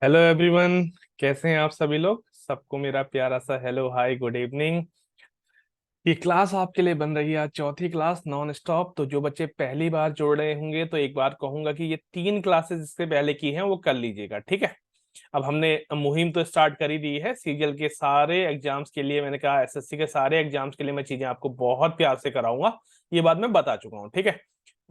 Hello everyone. कैसे हैं आप सभी लोग? सबको मेरा प्यारा सा हेलो, हाय, गुड इवनिंग। ये क्लास आपके लिए बन रही है आज चौथी क्लास नॉन स्टॉप। तो जो बच्चे पहली बार जुड़ रहे होंगे तो एक बार कहूंगा कि ये 3 क्लासेस इससे पहले की हैं वो कर लीजिएगा, ठीक है। अब हमने मुहिम तो स्टार्ट कर ही दी है सीजीएल के सारे एग्जाम्स के लिए। मैंने कहा एसएससी के सारे एग्जाम्स के लिए मैं चीजें आपको बहुत प्यार से कराऊंगा, ये बात मैं बता चुका हूँ, ठीक है।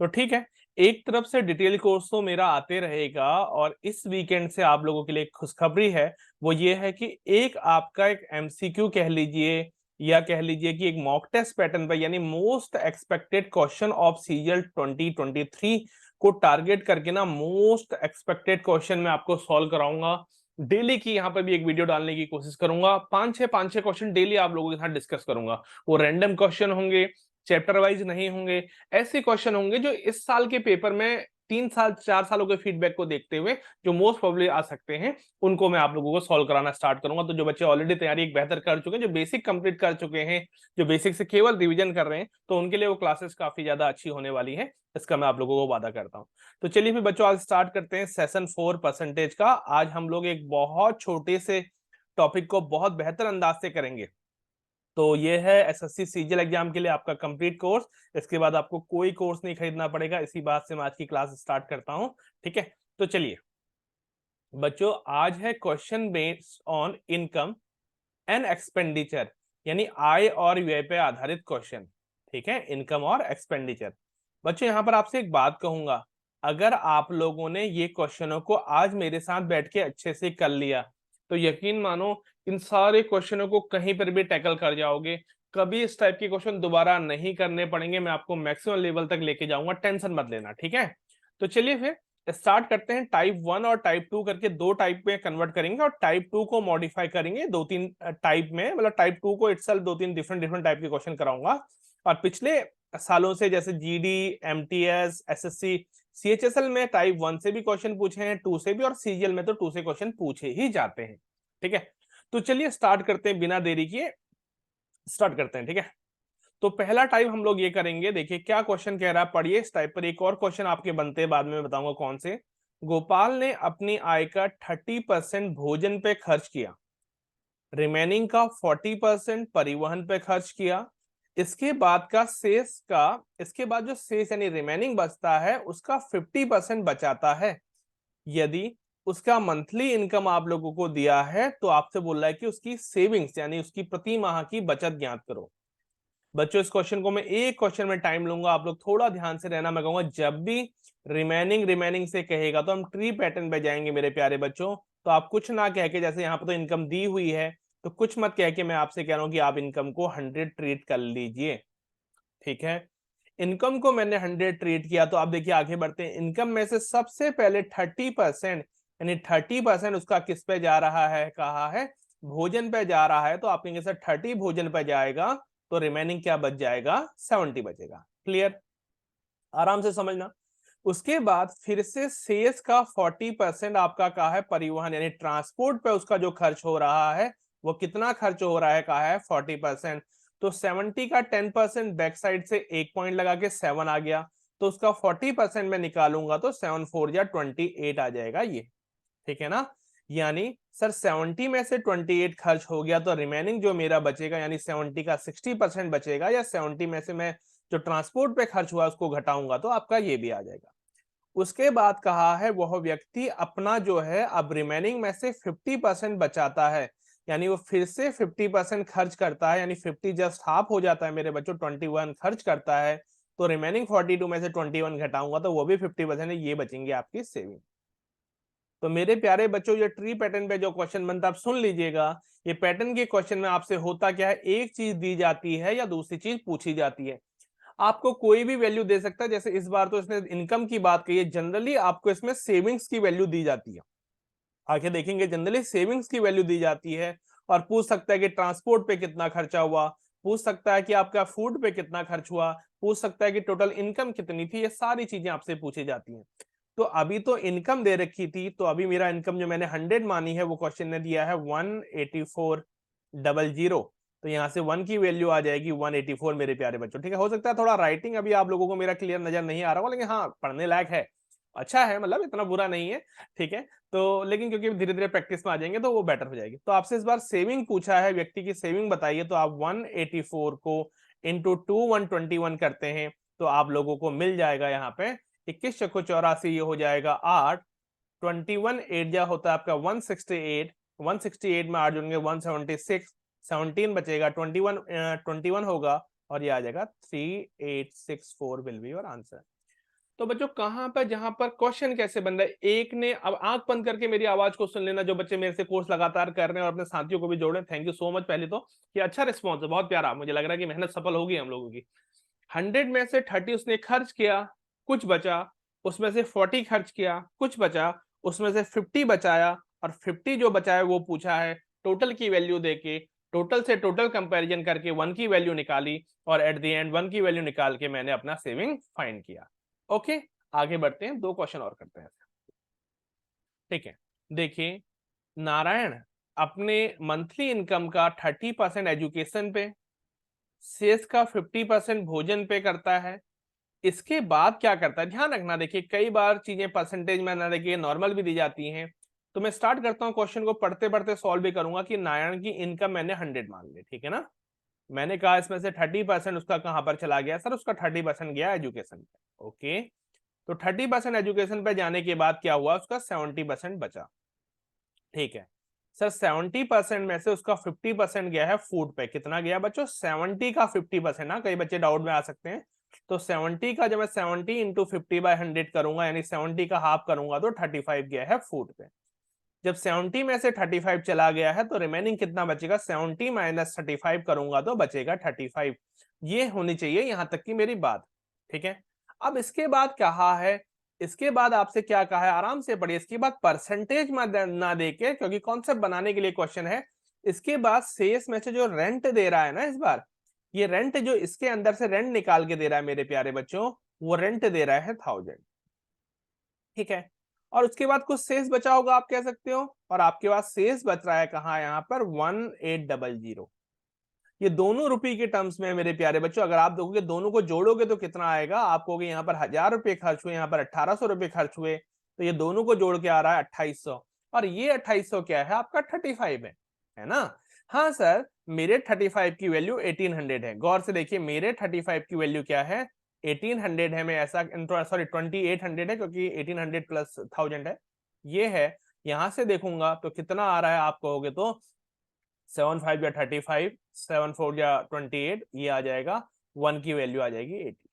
तो ठीक है, एक तरफ से डिटेल कोर्स तो मेरा आते रहेगा, और इस वीकेंड से आप लोगों के लिए एक खुशखबरी है। वो ये है कि एक आपका एक एमसीक्यू कह लीजिए, या कह लीजिए कि एक मॉक टेस्ट पैटर्न पर, यानी most expected question of CGL 2023 को टारगेट करके ना मोस्ट एक्सपेक्टेड क्वेश्चन मैं आपको सॉल्व कराऊंगा। डेली की यहाँ पर भी एक वीडियो डालने की कोशिश करूंगा। पांच छह क्वेश्चन डेली आप लोगों के साथ डिस्कस करूंगा। वो रैंडम क्वेश्चन होंगे, चैप्टर वाइज नहीं होंगे। ऐसे क्वेश्चन होंगे जो इस साल के पेपर में 3 साल 4 सालों के फीडबैक को देखते हुए जो मोस्ट प्रोबेबली आ सकते हैं, उनको मैं आप लोगों को सॉल्व कराना स्टार्ट करूंगा। तो जो बच्चे ऑलरेडी तैयारी एक बेहतर कर चुके हैं, जो बेसिक कंप्लीट कर चुके हैं, जो बेसिक से केवल रिवीजन कर रहे हैं, तो उनके लिए वो क्लासेस काफी ज्यादा अच्छी होने वाली है, इसका मैं आप लोगों को वादा करता हूँ। तो चलिए फिर बच्चों, आज स्टार्ट करते हैं सेशन 4 परसेंटेज का। आज हम लोग एक बहुत छोटे से टॉपिक को बहुत बेहतर अंदाज से करेंगे। तो ये है एसएससी सीजीएल एग्जाम के लिए आपका कंप्लीट कोर्स। इसके बाद आपको कोई कोर्स नहीं खरीदना पड़ेगा। इसी बात से मैं आज की क्लास स्टार्ट करता हूं, ठीक है। तो चलिए बच्चों, आज है question based on income and expenditure, यानी आय और व्यय पे आधारित क्वेश्चन, ठीक है। इनकम और एक्सपेंडिचर। बच्चों यहां पर आपसे एक बात कहूंगा, अगर आप लोगों ने ये क्वेश्चनों को आज मेरे साथ बैठ के अच्छे से कर लिया, तो यकीन मानो इन सारे क्वेश्चनों को कहीं पर भी टैकल कर जाओगे। कभी इस टाइप के क्वेश्चन दोबारा नहीं करने पड़ेंगे। मैं आपको मैक्सिमम लेवल तक लेके जाऊंगा, टेंशन मत लेना, ठीक है। तो चलिए फिर स्टार्ट करते हैं। टाइप 1 और टाइप 2 करके दो टाइप में कन्वर्ट करेंगे, और टाइप 2 को मॉडिफाई करेंगे दो तीन टाइप में। मतलब टाइप 2 को इटसेल्फ दो तीन डिफरेंट डिफरेंट टाइप के क्वेश्चन कराऊंगा। और पिछले सालों से जैसे जीडी, एमटीएस, एसएससी, सीएचएसएल में टाइप 1 से भी क्वेश्चन पूछे हैं, 2 से भी, और सीजीएल में तो 2 से क्वेश्चन पूछे ही जाते हैं, ठीक है। तो चलिए स्टार्ट करते हैं, बिना देरी किए स्टार्ट करते हैं, ठीक है। तो पहला टाइप हम लोग ये करेंगे। देखिए क्या क्वेश्चन कह रहा है, पढ़िए। इस टाइप पर एक और क्वेश्चन आपके बनते हैं, बाद में बताऊंगा कौन से। गोपाल ने अपनी आय का 30% भोजन पे खर्च किया, रिमेनिंग का 40% परिवहन पे खर्च किया। इसके बाद का शेष का, इसके बाद जो शेष यानी रिमेनिंग बचता है, उसका 50% बचाता है। यदि उसका मंथली इनकम आप लोगों को दिया है, तो आपसे बोल रहा है कि उसकी सेविंग्स यानी उसकी प्रति माह की बचत ज्ञात करो। बच्चों इस क्वेश्चन को मैं एक क्वेश्चन में टाइम लूंगा, आप लोग थोड़ा ध्यान से रहना। मैं कहूंगा जब भी रिमेनिंग रिमेनिंग से कहेगा तो हम ट्री पैटर्न पे जाएंगे मेरे प्यारे बच्चों। तो आप कुछ ना कह के, जैसे यहाँ पर तो इनकम दी हुई है, तो कुछ मत कह के मैं आपसे कह रहा हूँ कि आप इनकम को 100 ट्रीट कर लीजिए, ठीक है। इनकम को मैंने 100 ट्रीट किया, तो आप देखिए आगे बढ़ते हैं। इनकम में से सबसे पहले 30% यानी 30% उसका किस पे जा रहा है, कहा है भोजन पे जा रहा है। तो आप कहेंगे सर 30 भोजन पे जाएगा, तो रिमेनिंग क्या बच जाएगा, 70 बचेगा। क्लियर, आराम से समझना। उसके बाद फिर से शेष का 40% आपका कहा है परिवहन यानी ट्रांसपोर्ट पे उसका जो खर्च हो रहा है, वो कितना खर्च हो रहा है, कहा है 40%। तो 70 का 10% बैक साइड से एक पॉइंट लगा के 7 आ गया, तो उसका 40% में निकालूंगा तो 7 4 या 28 आ जाएगा ये, ठीक है ना। यानी सर 70 में से 28 खर्च हो गया, तो रिमेनिंग जो मेरा बचेगा यानी 70 का 60% बचेगा, या 70 में से मैं जो ट्रांसपोर्ट पे खर्च हुआ उसको घटाऊंगा तो आपका ये भी आ जाएगा। उसके बाद कहा है वह व्यक्ति अपना जो है अब रिमेनिंग में से 50% बचाता है, यानी वो फिर से 50% खर्च करता है, यानी 50 जस्ट हाफ हो जाता है मेरे बच्चों, 21 खर्च करता है। तो रिमेनिंग 42 में से 21 घटाऊंगा तो वो भी 50% है, ये बचेंगे आपकी सेविंग। तो मेरे प्यारे बच्चों, ये ट्री पैटर्न पे जो क्वेश्चन बनता है आप सुन लीजिएगा। ये पैटर्न के क्वेश्चन में आपसे होता क्या है, एक चीज दी जाती है या दूसरी चीज पूछी जाती है। आपको कोई भी वैल्यू दे सकता है। जैसे इस बार तो इसने इनकम की बात कही है, जनरली आपको इसमें सेविंग्स की वैल्यू दी जाती है। आगे देखेंगे जनरली सेविंग्स की वैल्यू दी जाती है। और पूछ सकता है कि ट्रांसपोर्ट पे कितना खर्चा हुआ, पूछ सकता है कि आपका फूड पे कितना खर्च हुआ, पूछ सकता है कि टोटल इनकम कितनी थी। ये सारी चीजें आपसे पूछी जाती हैं। तो अभी तो इनकम दे रखी थी, तो अभी मेरा इनकम जो मैंने 100 मानी है, वो क्वेश्चन ने दिया है 184,000। तो यहाँ से 1 की वैल्यू आ जाएगी 184 मेरे प्यारे बच्चों, ठीक है। हो सकता है थोड़ा राइटिंग अभी आप लोगों को मेरा क्लियर नजर नहीं आ रहा होगा, लेकिन हाँ पढ़ने लायक है। अच्छा है, मतलब इतना बुरा नहीं है, ठीक है। तो लेकिन क्योंकि धीरे धीरे प्रैक्टिस में आ जाएंगे तो वो बेटर हो जाएगी। तो आपसे इस बार सेविंग पूछा है, व्यक्ति की सेविंग बताइए, तो आप 184 को इंटू 121 करते हैं तो आप लोगों को मिल जाएगा यहाँ पे 21 चौको 84, ये हो जाएगा 8, 21 8 जा होता है आपका 168, 168 में 8 जुड़ेंगे 176, 17 बचेगा, 21 होगा और ये आ जाएगा 3864 विल बी योर आंसर। तो बच्चों कहां पर, जहां पर क्वेश्चन कैसे बन रहा है, एक ने, अब आंख बंद करके मेरी आवाज को सुन लेना, जो बच्चे मेरे से कोर्स लगातार कर रहे हैं और अपने साथियों को भी जोड़े, थैंक यू सो मच। पहले तो ये अच्छा रिस्पॉन्स है, बहुत प्यारा, मुझे लग रहा है कि मेहनत सफल होगी हम लोगों की। 100 में से 30 उसने खर्च किया, कुछ बचा, उसमें से 40 खर्च किया, कुछ बचा, उसमें से 50 बचाया, और 50 जो बचा है वो पूछा है टोटल की वैल्यू देके, टोटल से टोटल कंपैरिजन करके 1 की वैल्यू निकाली, और एट द एंड 1 की वैल्यू निकाल के मैंने अपना सेविंग फाइंड किया। ओके, आगे बढ़ते हैं, 2 क्वेश्चन और करते हैं, ठीक है। देखिए, नारायण अपने मंथली इनकम का 30% एजुकेशन पे, शेष का 50% भोजन पे करता है। इसके बाद क्या करता है, ध्यान रखना, देखिए कई बार चीजें परसेंटेज में ना देखिए नॉर्मल भी दी जाती हैं। तो मैं स्टार्ट करता हूँ क्वेश्चन को, पढ़ते पढ़ते सॉल्व भी करूंगा कि नारायण की इनकम मैंने 100 मान ली, ठीक है ना। मैंने कहा इसमें से 30% उसका कहां पर चला गया, सर उसका 30% गया एजुकेशन पे। ओके, तो 30% एजुकेशन पे जाने के बाद क्या हुआ, उसका 70% बचा, ठीक है। सर 70% में से उसका 50% गया है फूड पे, कितना गया बच्चों, 70 का 50% ना, कई बच्चे डाउट में आ सकते हैं। तो 70 का जब मैं 70 इंटू 50/100 करूंगा, यानी 70 का हाफ करूंगा, तो 35 गया है फूड पे। जब 70 में से 35 चला गया है तो रिमेनिंग कितना बचेगा, 70 माइनस 35 करूंगा तो बचेगा 35। ये होनी चाहिए यहां तक की मेरी बात, ठीक है। अब इसके बाद कहा है, इसके बाद आपसे क्या कहा है, आराम से पढ़िए, इसके बाद परसेंटेज ना देके, क्योंकि कॉन्सेप्ट बनाने के लिए क्वेश्चन है। इसके बाद शेष में से जो रेंट दे रहा है ना, इस बार ये रेंट जो इसके अंदर से रेंट निकाल के दे रहा है मेरे प्यारे बच्चों, वो रेंट दे रहा है 1000, ठीक है। और उसके बाद कुछ शेष बचा होगा आप कह सकते हो, और आपके पास शेष बच रहा है कहाँ, यहाँ पर 1800। ये दोनों रुपए के टर्म्स में मेरे प्यारे बच्चों, अगर आप देखोगे दोनों को जोड़ोगे तो कितना आएगा, आप कहोगे यहाँ पर 1000 रुपए खर्च हुए, यहाँ पर 1800 रुपए खर्च हुए, तो ये दोनों को जोड़ के आ रहा है 2800, और ये 2800 क्या है आपका 35 है ना। हाँ सर, मेरे 35 की वैल्यू 1800 है, गौर से देखिए मेरे 35 की वैल्यू क्या है, 1800 है। मैं ऐसा, सॉरी 2800 है, क्योंकि 1800 प्लस 1000 है, ये है। यहां से देखूंगा तो कितना आ रहा है, आप कहोगे तो 7 5 या 35, 7 4 या 28, ये आ जाएगा, 1 की वैल्यू आ जाएगी 80।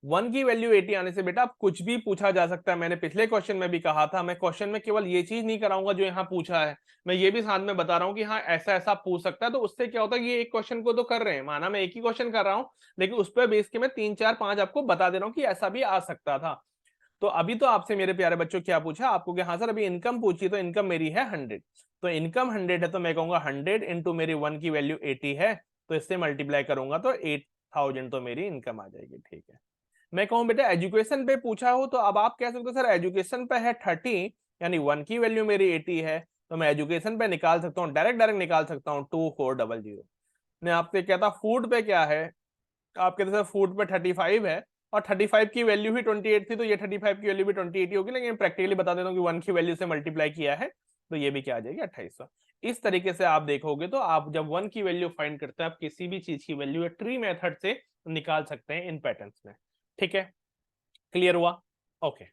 1 की वैल्यू 80 आने से बेटा कुछ भी पूछा जा सकता है, मैंने पिछले क्वेश्चन में भी कहा था, मैं क्वेश्चन में केवल ये चीज नहीं कराऊंगा जो यहाँ पूछा है, मैं ये भी साथ में बता रहा हूँ कि हाँ ऐसा ऐसा पूछ सकता है। तो उससे क्या होता है, ये एक क्वेश्चन को तो कर रहे हैं, माना मैं एक ही क्वेश्चन कर रहा हूँ, लेकिन उस पर बेस के मैं 3 4 5 आपको बता दे रहा हूँ कि ऐसा भी आ सकता था। तो अभी तो आपसे मेरे प्यारे बच्चों क्या पूछा आपको, कि हाँ सर अभी इनकम पूछी, तो इनकम मेरी है 100, तो इनकम 100 है, तो मैं कहूंगा 100 इंटू मेरी 1 की वैल्यू 80 है, तो इससे मल्टीप्लाई करूंगा तो 8000 तो मेरी इनकम आ जाएगी, ठीक है। मैं कहूँ बेटा एजुकेशन पे पूछा हो, तो अब आप कह सकते हो सर एजुकेशन पे है 30, यानी 1 की वैल्यू मेरी 80 है, तो मैं एजुकेशन पे निकाल सकता हूँ, डायरेक्ट डायरेक्ट निकाल सकता हूँ 2400। मैं आपसे कहता फूड पे क्या है, आप कहते सर फूड पे 35 है, और 35 की वैल्यू ही 28 थी, तो ये 35 की वैल्यू भी 28 होगी, लेकिन प्रैक्टिकली बता देता हूँ कि 1 की वैल्यू से मल्टीप्लाई किया है, तो ये भी क्या आ जाएगी 2800। इस तरीके से आप देखोगे तो आप जब 1 की वैल्यू फाइंड करते हैं, आप किसी भी चीज की वैल्यू ट्री मेथड से निकाल सकते हैं इन पैटर्न्स में, ठीक है। क्लियर हुआ, ओके,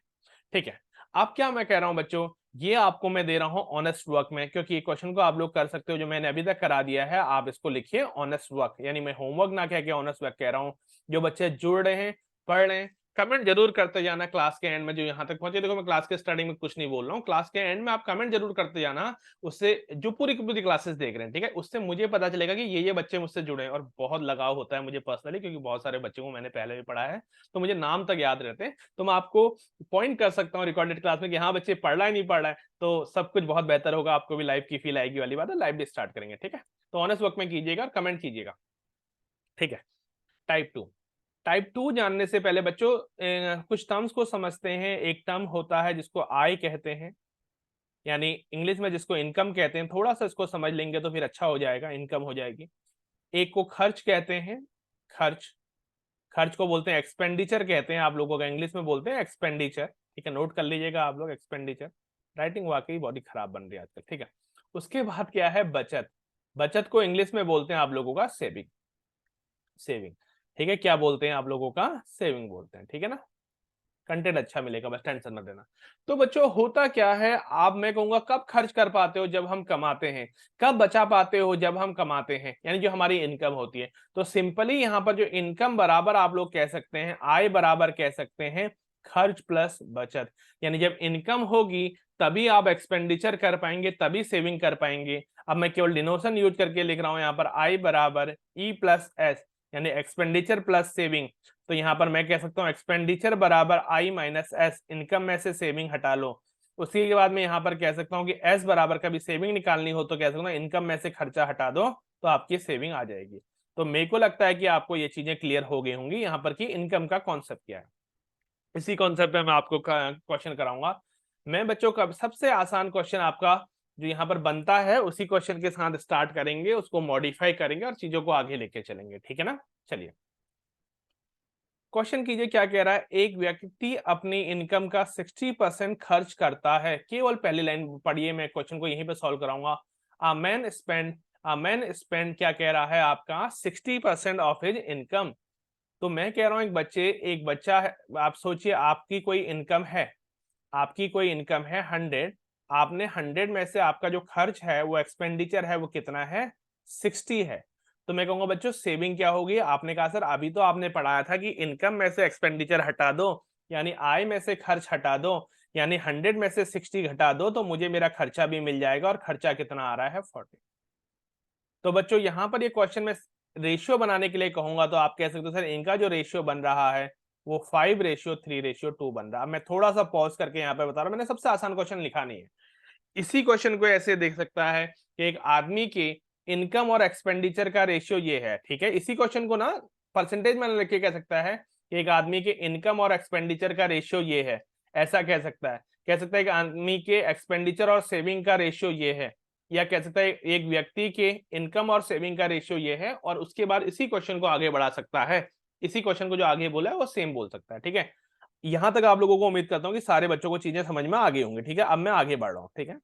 ठीक है। अब क्या मैं कह रहा हूं बच्चों, ये आपको मैं दे रहा हूं ऑनेस्ट वर्क में, क्योंकि ये क्वेश्चन को आप लोग कर सकते हो, जो मैंने अभी तक करा दिया है, आप इसको लिखिए ऑनेस्ट वर्क, यानी मैं होमवर्क ना कह के ऑनेस्ट वर्क कह रहा हूं। जो बच्चे जुड़ रहे हैं, पढ़ रहे हैं, कमेंट जरूर करते जाना क्लास के एंड में, जो यहाँ तक पहुंचे, देखो मैं क्लास के स्टार्टिंग में कुछ नहीं बोल रहा हूँ, क्लास के एंड में आप कमेंट जरूर करते जाना, उससे जो पूरी की पूरी क्लासेस देख रहे हैं, ठीक है, उससे मुझे पता चलेगा कि ये बच्चे मुझसे जुड़े हैं, और बहुत लगाव होता है मुझे पर्सनली, क्योंकि बहुत सारे बच्चों को मैंने पहले भी पढ़ा है, तो मुझे नाम तक याद रहते हैं, तो मैं आपको पॉइंट कर सकता हूँ रिकॉर्डेड क्लास में कि हाँ बच्चे पढ़ रहा है नहीं पढ़ रहा है, तो सब कुछ बहुत बेहतर होगा, आपको भी लाइव की फील आएगी, वाली बात है, लाइव भी स्टार्ट करेंगे, ठीक है। तो ऑनेस्ट वर्क में कीजिएगा और कमेंट कीजिएगा, ठीक है। टाइप 2 जानने से पहले बच्चों कुछ टर्म्स को समझते हैं। एक टर्म होता है जिसको आय कहते हैं, यानी इंग्लिश में जिसको इनकम कहते हैं, थोड़ा सा इसको समझ लेंगे तो फिर अच्छा हो जाएगा, इनकम हो जाएगी। एक को खर्च कहते हैं, खर्च, खर्च को बोलते हैं एक्सपेंडिचर कहते हैं, आप लोगों का इंग्लिश में बोलते हैं एक्सपेंडिचर, ठीक है, नोट कर लीजिएगा आप लोग एक्सपेंडिचर। राइटिंग वाकई बहुत ही खराब बन रही है आजकल, ठीक है। उसके बाद क्या है, बचत। बचत को इंग्लिश में बोलते हैं आप लोगों का सेविंग, सेविंग, ठीक है। क्या बोलते हैं आप लोगों का, सेविंग बोलते हैं, ठीक है ना। कंटेंट अच्छा मिलेगा, बस टेंशन मत लेना। तो बच्चों होता क्या है, आप, मैं कहूंगा कब खर्च कर पाते हो, जब हम कमाते हैं। कब बचा पाते हो, जब हम कमाते हैं, यानी जो हमारी इनकम होती है। तो सिंपली यहाँ पर जो इनकम बराबर आप लोग कह सकते हैं, आय बराबर कह सकते हैं खर्च प्लस बचत। यानी जब इनकम होगी तभी आप एक्सपेंडिचर कर पाएंगे, तभी सेविंग कर पाएंगे। अब मैं केवल डिनोशन यूज करके लिख रहा हूं यहाँ पर, आई बराबर ई प्लस एस, यानी एक्सपेंडिचर प्लस सेविंग। तो यहाँ पर मैं कह सकता हूँ एक्सपेंडिचर बराबर आई माइनस एस, इनकम में से सेविंग हटा लो। उसी के बाद मैं यहाँ पर कह सकता हूँ कि एस बराबर, कभी सेविंग निकालनी हो तो कह सकता हूँ इनकम में से खर्चा हटा दो, तो आपकी सेविंग आ जाएगी। तो मेरे को लगता है कि आपको ये चीजें क्लियर हो गई होंगी यहाँ पर कि इनकम का कॉन्सेप्ट क्या है। इसी कॉन्सेप्ट पे मैं आपको क्वेश्चन कराऊंगा। मैं बच्चों का सबसे आसान क्वेश्चन आपका जो यहाँ पर बनता है उसी क्वेश्चन के साथ स्टार्ट करेंगे, उसको मॉडिफाई करेंगे और चीजों को आगे लेके चलेंगे, ठीक है ना। चलिए क्वेश्चन कीजिए, क्या कह रहा है। एक व्यक्ति अपनी इनकम का 60% खर्च करता है। केवल पहली लाइन पढ़िए, मैं क्वेश्चन को यहीं पे सॉल्व कराऊंगा। अ मैन स्पेंड क्या कह रहा है आपका, 60% ऑफ हिज इनकम। तो मैं कह रहा हूं एक बच्चा है। आप सोचिए आपकी कोई इनकम है, आपकी कोई इनकम है 100, आपने 100 में से आपका जो खर्च है, वो एक्सपेंडिचर है, वो कितना है, 60 है। तो मैं कहूंगा बच्चों सेविंग क्या होगी। आपने कहा सर अभी तो आपने पढ़ाया था कि इनकम में से एक्सपेंडिचर हटा दो, यानी आय में से खर्च हटा दो, यानी 100 में से 60 घटा दो, तो मुझे मेरा खर्चा भी मिल जाएगा। और खर्चा कितना आ रहा है, 40। तो बच्चों यहाँ पर ये क्वेश्चन में रेशियो बनाने के लिए कहूंगा, तो आप कह सकते हो सर इनका जो रेशियो बन रहा है वो 5:3:2 बन रहा है। मैं थोड़ा सा पॉज करके यहाँ पे बता रहा हूँ, मैंने सबसे आसान क्वेश्चन लिखा नहीं है। इसी क्वेश्चन को ऐसे देख सकता है कि एक आदमी के इनकम और एक्सपेंडिचर का रेशियो ये है, ठीक है। इसी क्वेश्चन को ना परसेंटेज में लिख के कह सकता है कि एक आदमी के इनकम और एक्सपेंडिचर का रेशियो ये है, ऐसा कह सकता है। कह सकता है कि आदमी के एक्सपेंडिचर और सेविंग का रेशियो ये है, या कह सकता है एक व्यक्ति के इनकम और सेविंग का रेशियो ये है। और उसके बाद इसी क्वेश्चन को आगे बढ़ा सकता है, इसी क्वेश्चन को जो आगे बोला है वो सेम बोल सकता है, ठीक है। यहां तक आप लोगों को उम्मीद करता हूं कि सारे बच्चों को चीजें समझ में आ गई होंगी, ठीक है। अब मैं आगे बढ़ रहा हूं, ठीक है।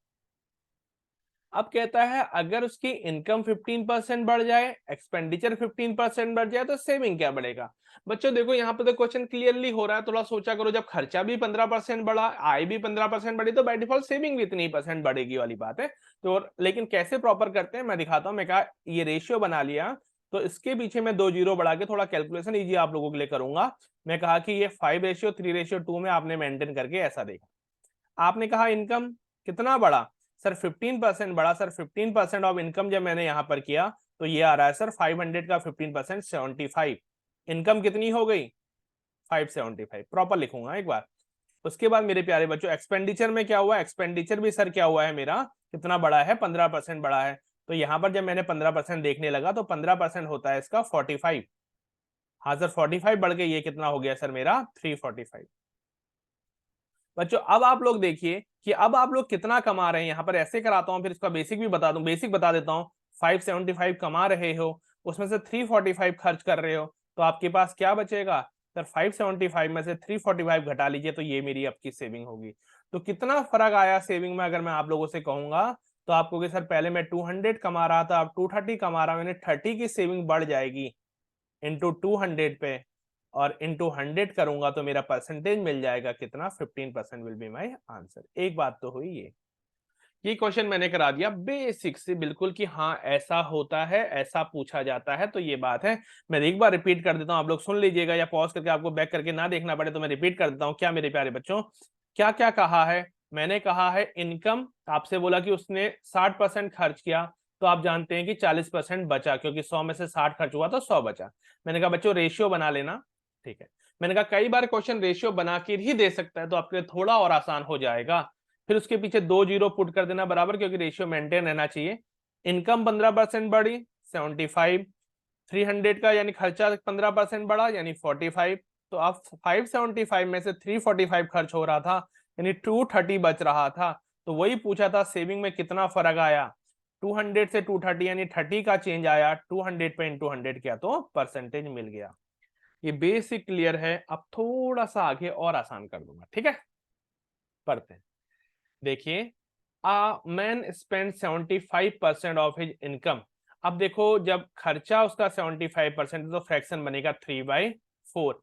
अब कहता है अगर उसकी इनकम 15% बढ़ जाए, एक्सपेंडिचर 15% बढ़ जाए, तो सेविंग क्या बढ़ेगा। बच्चों देखो यहाँ पे तो क्वेश्चन क्लियरली हो रहा है, थोड़ा सोचा करो। जब खर्चा भी 15% बढ़ा, आय भी 15% बढ़ी, तो बाय डिफॉल्ट सेविंग भी इतनी % बढ़ेगी वाली बात है। तो लेकिन कैसे प्रॉपर करते हैं मैं दिखाता हूँ। मैं कहा ये रेशियो बना लिया, तो इसके पीछे मैं 2 जीरो बढ़ा के थोड़ा कैलकुलेशन इजी आप लोगों के लिए करूंगा। मैं कहा कि ये 5:3:2 में आपने मेंटेन करके ऐसा देखा। आपने कहा इनकम कितना बढ़ा, सर 15% बढ़ा। सर 15% ऑफ इनकम जब मैंने यहां पर किया तो ये आ रहा है सर 500 का 15% 75। इनकम कितनी हो गई, 575। प्रॉपर लिखूंगा एक बार। उसके बाद मेरे प्यारे बच्चों एक्सपेंडिचर में क्या हुआ, एक्सपेंडिचर भी सर क्या हुआ है मेरा, कितना बड़ा है, 15% बढ़ा है। तो यहां पर जब मैंने 15% देखने लगा तो 15% होता है इसका 45। हाँ सर 45 बढ़ के ये कितना हो गया सर मेरा 345। बच्चों अब आप लोग देखिए कि अब आप लोग कितना कमा रहे हैं। यहाँ पर ऐसे कराता हूँ, फिर इसका बेसिक भी बता दूं, बेसिक बता देता हूँ। 575 कमा रहे हो, उसमें से 345 खर्च कर रहे हो, तो आपके पास क्या बचेगा सर, 575 में से 345 घटा लीजिए, तो ये मेरी आपकी सेविंग होगी। तो कितना फर्क आया सेविंग में, अगर मैं आप लोगों से कहूंगा तो आपको कि सर पहले मैं 200 कमा रहा था, अब 230 कमा रहा हूं, मैंने 30 की सेविंग बढ़ जाएगी इंटू 200 पे, और इंटू 100 करूंगा तो मेरा परसेंटेज मिल जाएगा कितना, 15% विल बी माई आंसर। एक बात तो हुई ये क्वेश्चन मैंने करा दिया बेसिक से बिल्कुल कि हाँ ऐसा होता है, ऐसा पूछा जाता है, तो ये बात है। मैं एक बार रिपीट कर देता हूं, आप लोग सुन लीजिएगा, या पॉज करके आपको बैक करके ना देखना पड़े तो मैं रिपीट कर देता हूं। क्या मेरे प्यारे बच्चों, क्या क्या कहा है, मैंने कहा है इनकम, आपसे बोला कि उसने 60% खर्च किया, तो आप जानते हैं कि 40% बचा, क्योंकि 100 में से 60 खर्च हुआ तो 100 बचा। मैंने कहा बच्चों रेशियो बना लेना, ठीक है। मैंने कहा कई बार क्वेश्चन रेशियो बना के ही दे सकता है, तो आपके लिए थोड़ा और आसान हो जाएगा। फिर उसके पीछे 2 जीरो पुट कर देना बराबर, क्योंकि रेशियो मेंटेन रहना चाहिए। इनकम 15% बढ़ी 75, 300 का यानी खर्चा 15% बढ़ा यानी 45। तो अब 575 में से 345 खर्च हो रहा था, यानी 230 बच रहा था। तो वही पूछा था सेविंग में कितना फर्क आया, 200 से 230 यानी 30 का चेंज आया, 200 पे इंटू 100 किया तो परसेंटेज मिल गया। ये बेसिक क्लियर है। अब थोड़ा सा आगे और आसान कर दूंगा, ठीक है। पढ़ते हैं। देखिए, a man spend 75% of his income. अब देखो, जब खर्चा उसका 75% तो फ्रैक्शन बनेगा 3/4।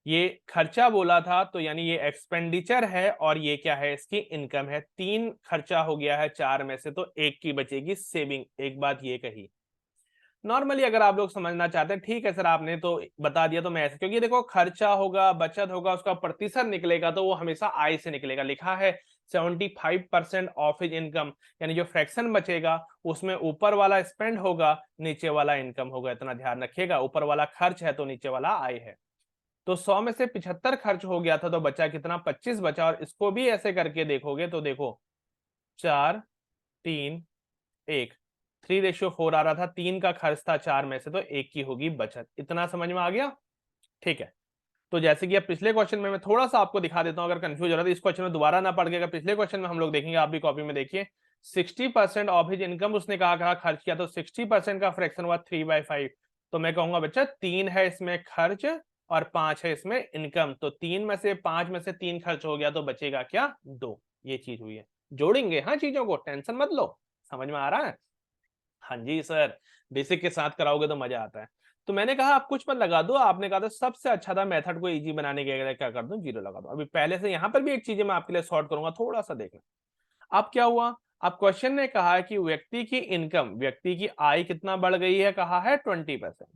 ये खर्चा बोला था तो यानी ये एक्सपेंडिचर है और ये क्या है, इसकी इनकम है। 3 खर्चा हो गया है 4 में से, तो 1 की बचेगी सेविंग। एक बात ये कही। नॉर्मली अगर आप लोग समझना चाहते हैं, ठीक है सर आपने तो बता दिया, तो मैं ऐसे, क्योंकि देखो खर्चा होगा, बचत होगा, उसका प्रतिशत निकलेगा तो वो हमेशा आय से निकलेगा। लिखा है 75% ऑफ हिज इनकम, यानी जो फ्रैक्शन बचेगा उसमें ऊपर वाला स्पेंड होगा, नीचे वाला इनकम होगा। इतना ध्यान रखिएगा, ऊपर वाला खर्च है तो नीचे वाला आय है। तो 100 में से 75 खर्च हो गया था, तो बचा कितना, 25 बचा। और इसको भी ऐसे करके देखोगे तो देखो 4 3 1, 3:4 आ रहा था। 3 का खर्च था 4 में से, तो 1 की होगी बचत। इतना समझ में आ गया? ठीक है। तो जैसे कि अब पिछले क्वेश्चन में मैं थोड़ा सा आपको दिखा देता हूं, अगर कंफ्यूज हो रहा है तो इस क्वेश्चन में दोबारा ना पढ़ के, अगर पिछले क्वेश्चन में हम लोग देखेंगे, आप भी कॉपी में देखिए, 60% ऑफ हिज इनकम उसने कहा खर्च किया, तो 60% का फ्रैक्शन हुआ 3/5। तो मैं कहूंगा बच्चा 3 है इसमें खर्च और 5 है इसमें इनकम। तो 3 में से 5 में से 3 खर्च हो गया, तो बचेगा क्या, 2। ये चीज हुई है। जोड़ेंगे हाँ चीजों को, टेंशन मत लो। समझ में आ रहा है? हाँ जी सर, बेसिक के साथ कराओगे तो मजा आता है। तो मैंने कहा आप कुछ मत लगा दो, आपने कहा था सबसे अच्छा था मेथड को इजी बनाने के लिए क्या कर दूं, 0 लगा दो। अभी पहले से यहाँ पर भी एक चीज मैं आपके लिए सॉर्ट करूंगा, थोड़ा सा देखना। अब क्या हुआ, अब क्वेश्चन ने कहा है कि व्यक्ति की इनकम, व्यक्ति की आय कितना बढ़ गई है, कहा है 20%।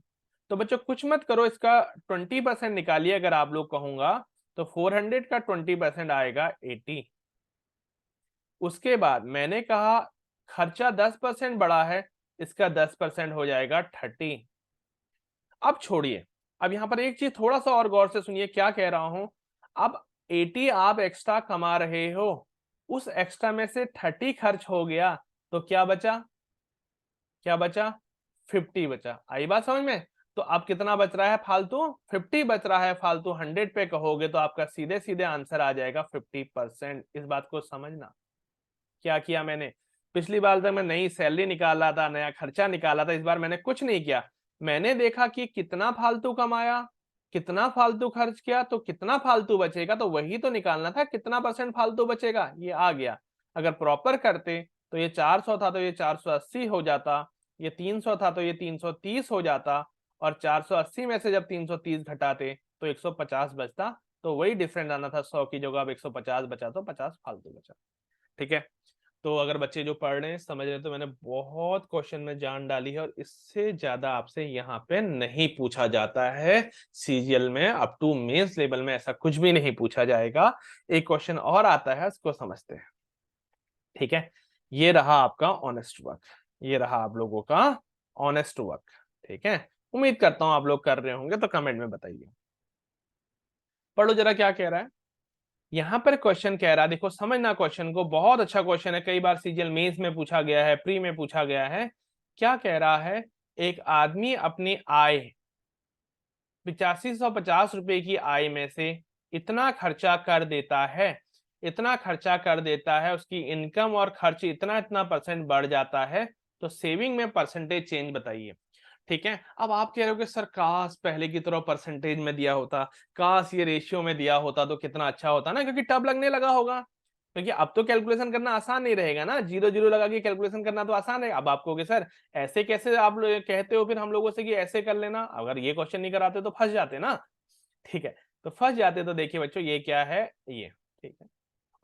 तो बच्चों कुछ मत करो, इसका 20% निकालिए। अगर आप लोग कहूंगा तो 400 का 20% आएगा 80। उसके बाद मैंने कहा खर्चा 10% बढ़ा है, इसका 10% हो जाएगा 30। अब छोड़िए, अब यहां पर एक चीज थोड़ा सा और गौर से सुनिए क्या कह रहा हूं। अब 80 आप एक्स्ट्रा कमा रहे हो, उस एक्स्ट्रा में से 30 खर्च हो गया, तो क्या बचा, क्या बचा, 50 बचा। आई बात समझ में? तो अब कितना बच रहा है फालतू, 50 बच रहा है फालतू। 100 पे कहोगे तो आपका सीधे सीधे आंसर आ जाएगा 50%। इस बात को समझना। क्या किया मैंने, पिछली बार तक मैं नई सैलरी निकाला था, नया खर्चा निकाला था, इस बार मैंने कुछ नहीं किया। मैंने देखा कि कितना फालतू कमाया, कितना फालतू खर्च किया, तो कितना फालतू बचेगा, तो वही तो निकालना था, कितना परसेंट फालतू बचेगा, ये आ गया। अगर प्रॉपर करते तो ये 400 था तो ये 480 हो जाता, ये 300 था तो ये 330 हो जाता, और 480 में से जब 330 घटाते तो 150 बचता। तो वही डिफरेंस आना था, 100 की जगह अब 150 बचा, तो 50 फालतू बचा। ठीक है। तो अगर बच्चे जो पढ़ रहे हैं समझ रहे हैं, तो मैंने बहुत क्वेश्चन में जान डाली है, और इससे ज्यादा आपसे यहाँ पे नहीं पूछा जाता है। सीजीएल में अप टू मेंस लेवल में ऐसा कुछ भी नहीं पूछा जाएगा। एक क्वेश्चन और आता है, उसको समझते हैं। ठीक है, ये रहा आपका ऑनेस्ट वर्क, ये रहा आप लोगों का ऑनेस्ट वर्क। ठीक है, उम्मीद करता हूं आप लोग कर रहे होंगे, तो कमेंट में बताइए। पढ़ो जरा क्या कह रहा है। यहां पर क्वेश्चन कह रहा है, देखो समझना क्वेश्चन को, बहुत अच्छा क्वेश्चन है, कई बार सीजीएल मेंस में पूछा गया है, प्री में पूछा गया है। क्या कह रहा है, एक आदमी अपनी आय 8550 रुपए की आय में से इतना खर्चा कर देता है, इतना खर्चा कर देता है, उसकी इनकम और खर्च इतना इतना परसेंट बढ़ जाता है, तो सेविंग में परसेंटेज चेंज बताइए। ठीक है। अब आप कह रहे हो कि सर काश पहले की तरह परसेंटेज में दिया होता, काश ये रेशियो में दिया होता तो कितना अच्छा होता ना, क्योंकि टब लगने लगा होगा। क्योंकि अब तो कैलकुलेशन करना आसान नहीं रहेगा ना, जीरो जीरो लगा के कैलकुलेशन करना तो आसान है। अब आप कहोगे सर ऐसे कैसे आप लोग कहते हो फिर हम लोगों से कि ऐसे कर लेना, अगर ये क्वेश्चन नहीं कराते तो फंस जाते ना। ठीक है, तो फंस जाते, तो देखिए बच्चों ये क्या है, ये ठीक है।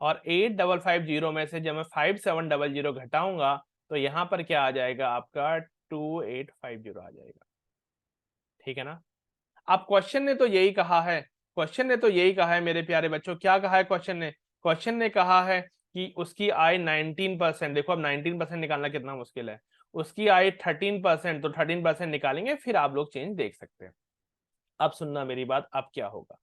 और 8550 में से जब मैं 5700 घटाऊंगा, तो यहां पर क्या आ जाएगा आपका 2850 आ जाएगा। ठीक है ना। अब क्वेश्चन ने तो यही कहा है, क्वेश्चन ने तो यही कहा है मेरे प्यारे बच्चों, क्या कहा है क्वेश्चन ने, क्वेश्चन ने कहा है कि उसकी आय 19%। देखो अब 19% निकालना कितना मुश्किल है, उसकी आय 13%, तो 13% निकालेंगे, फिर आप लोग चेंज देख सकते हैं। अब सुनना मेरी बात, अब क्या होगा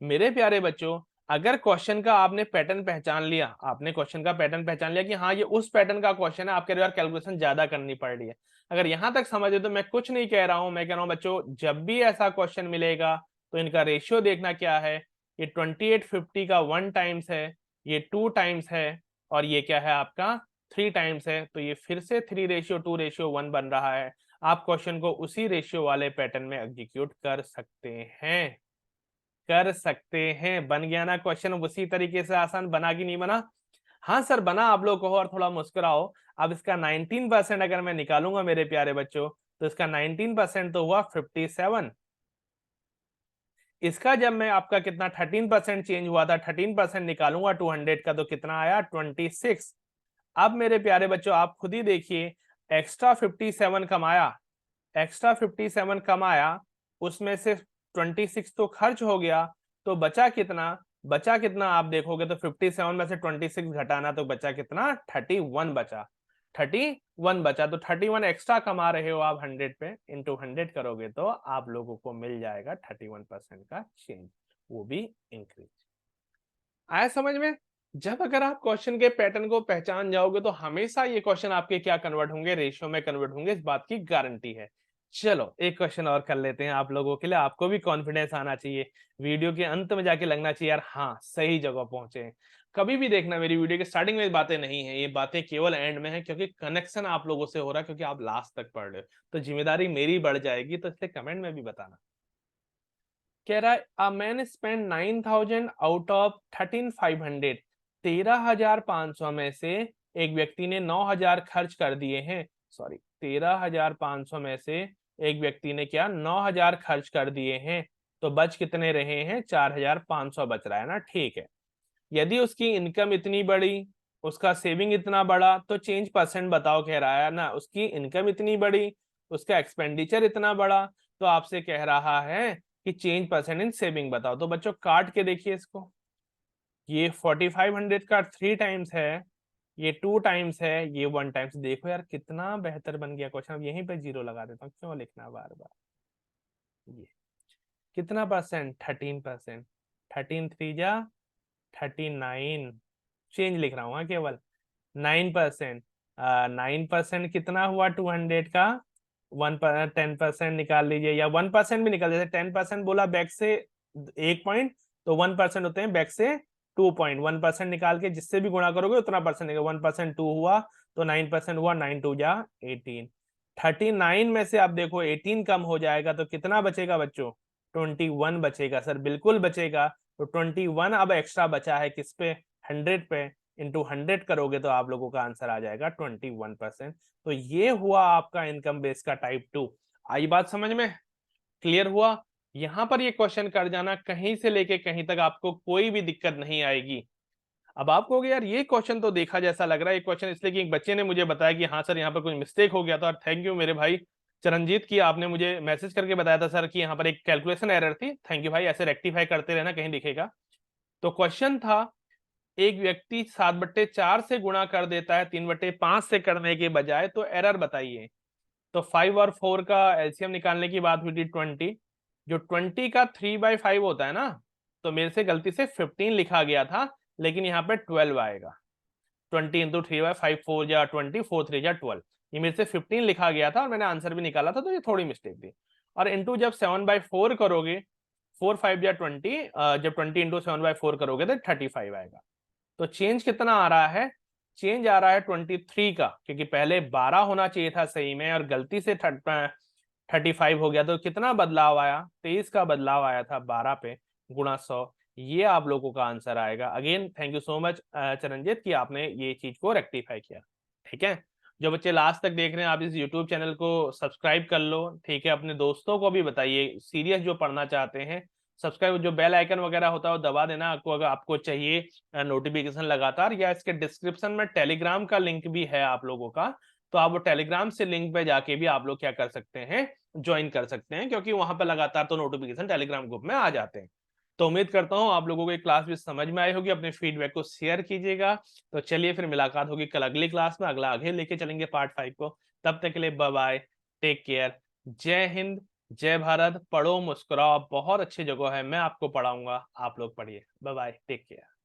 मेरे प्यारे बच्चों, अगर क्वेश्चन का आपने पैटर्न पहचान लिया, आपने क्वेश्चन का पैटर्न पहचान लिया कि हाँ ये उस पैटर्न का क्वेश्चन है, आपके यार कैलकुलेशन ज्यादा करनी पड़ रही है, अगर यहां तक समझे, तो मैं कुछ नहीं कह रहा हूं, मैं कह रहा हूं बच्चों जब भी ऐसा क्वेश्चन मिलेगा तो इनका रेशियो देखना क्या है। ये 2850 का 1 टाइम्स है, ये 2 टाइम्स है, और ये क्या है आपका 3 टाइम्स है, तो ये फिर से 3:2:1 बन रहा है। आप क्वेश्चन को उसी रेशियो वाले पैटर्न में एग्जीक्यूट कर सकते हैं। कर सकते हैं। बन गया ना क्वेश्चन उसी तरीके से आसान, बना कि नहीं बना? हाँ सर बना। आप लोग कहो और थोड़ा मुस्कुराओ। अब इसका 19% अगर मैं निकालूंगा मेरे प्यारे बच्चों, तो इसका 19% तो हुआ 57। इसका जब मैं आपका कितना 13% चेंज हुआ था, 13% निकालूंगा 200 का, तो कितना आया 26। अब मेरे प्यारे बच्चों आप खुद ही देखिए, एक्स्ट्रा 57 कमाया, एक्स्ट्रा 57 कमाया, उसमें से 26 तो खर्च हो गया, तो बचा कितना? बचा कितना आप देखोगे तो 57 में से 26 घटाना, तो बचा कितना? 31 बचा। 31 बचा, तो 31 एक्स्ट्रा कमा रहे हो आप 100 पे, इंटू 100 करोगे तो आप लोगों को मिल जाएगा 31% का चेंज, वो भी इंक्रीज। आया समझ में? जब अगर आप क्वेश्चन के पैटर्न को पहचान जाओगे तो हमेशा ये क्वेश्चन आपके क्या कन्वर्ट होंगे? रेशियो में कन्वर्ट होंगे, इस बात की गारंटी है। चलो एक क्वेश्चन और कर लेते हैं आप लोगों के लिए, आपको भी कॉन्फिडेंस आना चाहिए, वीडियो के अंत में जाके लगना चाहिए यार हाँ सही जगह पहुंचे हैं। कभी भी देखना मेरी वीडियो के स्टार्टिंग में बातें नहीं है, ये बातें केवल एंड में है, क्योंकि कनेक्शन आप लोगों से हो रहा है, क्योंकि आप लास्ट तक पढ़ रहे हो, तो जिम्मेदारी मेरी बढ़ जाएगी, तो इसलिए कमेंट में भी बताना। कह रहा है a man spend 9,000 out of 13,500, 13,500 में से एक व्यक्ति ने 9,000 खर्च कर दिए हैं। सॉरी, 13,500 में से एक व्यक्ति ने क्या 9,000 खर्च कर दिए हैं, तो बच कितने रहे हैं? 4,500 बच रहा है ना, ठीक है। यदि उसकी इनकम इतनी बड़ी, उसका सेविंग इतना बड़ा, तो चेंज परसेंट बताओ, कह रहा है ना, उसकी इनकम इतनी बड़ी, उसका एक्सपेंडिचर इतना बड़ा, तो आपसे कह रहा है कि चेंज परसेंट इन सेविंग बताओ। तो बच्चों काट के देखिए इसको, ये 4500 का 3 टाइम्स है, ये 2 टाइम्स है, ये 1 टाइम्स। देखो यार कितना बेहतर बन गया क्वेश्चन। अब यहीं पे जीरो लगा देता हूँ, क्यों लिखना बार बार। ये कितना परसेंट? 13%। 13 3 जा 39। चेंज लिख रहा हूँ हाँ, केवल 9%। 9% कितना हुआ 200 का? 10% निकाल लीजिए, या 1% भी निकाल, जैसे 10% बोला बैक से 1 पॉइंट, तो 1% होते हैं बैक से 2 पॉइंट। 1% निकाल के जिससे भी गुणा करोगे उतना परसेंट निकलेगा। 1% 2 हुआ, तो 9% हुआ, 9 2 जा 18। 39 में से आप देखो 18 कम हो जाएगा, तो कितना बचेगा बच्चों? 21 बचेगा सर, बिल्कुल बचेगा। तो 21 अब एक्स्ट्रा बचा है किस पे? 100 पे। इंटू 100 करोगे तो आप लोगों का आंसर आ जाएगा 21%। तो ये हुआ आपका इनकम बेस का टाइप 2। आई बात समझ में? क्लियर हुआ? यहां पर ये क्वेश्चन कर जाना, कहीं से लेके कहीं तक आपको कोई भी दिक्कत नहीं आएगी। अब आप कहोगे यार ये क्वेश्चन तो देखा जैसा लग रहा है, ये क्वेश्चन इसलिए कि एक बच्चे ने मुझे बताया कि हाँ सर यहाँ पर कुछ मिस्टेक हो गया था, और थैंक यू मेरे भाई चरणजीत की, आपने मुझे मैसेज करके बताया था सर कि यहाँ पर एक कैलकुलेशन एरर थी। थैंक यू भाई, ऐसे रेक्टिफाई करते रहना, कहीं दिखेगा। तो क्वेश्चन था, एक व्यक्ति 7/4 से गुणा कर देता है 3/5 से करने के बजाय, तो एरर बताइए। तो 5 और 4 का एलसीएम निकालने की बात हुई थी 20। जो 20 का 3/5 होता है ना, तो मेरे से गलती से 15 लिखा गया था, लेकिन यहाँ पे 12 आएगा। 20 इंटू 3/5, 4 जा 20, 4 3 जा 12। ये मेरे से 15 लिखा गया था और मैंने आंसर भी निकाला था, तो ये थोड़ी मिस्टेक थी। और इंटू जब 7/4 करोगे, 4 5 जा 20, जब 20 इंटू 7/4 करोगे तो 35 आएगा। तो चेंज कितना आ रहा है? चेंज आ रहा है 23 का, क्योंकि पहले 12 होना चाहिए था सही में, और गलती से 35 हो गया। तो कितना बदलाव आया? 23 का बदलाव आया था 12 पे, गुणा 100। ये आप लोगों का आंसर आएगा। Again thank you so much Charanjit कि आपने ये चीज को रेक्टिफाई किया। ठीक है, जो बच्चे लास्ट तक देख रहे हैं आप इस यूट्यूब चैनल को सब्सक्राइब कर लो। ठीक है, अपने दोस्तों को भी बताइए, सीरियस जो पढ़ना चाहते हैं। सब्सक्राइब, जो बेल आइकन वगैरह होता है वो दबा देना आपको, अगर आपको चाहिए नोटिफिकेशन लगातार। या इसके डिस्क्रिप्शन में टेलीग्राम का लिंक भी है आप लोगों का, तो आप वो टेलीग्राम से लिंक पे जाके भी आप लोग क्या कर सकते हैं? ज्वाइन कर सकते हैं, क्योंकि वहां पर लगातार तो नोटिफिकेशन टेलीग्राम ग्रुप में आ जाते हैं। तो उम्मीद करता हूँ आप लोगों को ये क्लास भी समझ में आई होगी। अपने फीडबैक को शेयर कीजिएगा। तो चलिए फिर मुलाकात होगी कल अगली क्लास में, अगला आगे लेके चलेंगे पार्ट 5 को। तब तक के लिए बाय बाय, टेक केयर, जय हिंद, जय भारत। पढ़ो मुस्कुराओ, बहुत अच्छी जगह है, मैं आपको पढ़ाऊंगा, आप लोग पढ़िए। Bye bye, take care.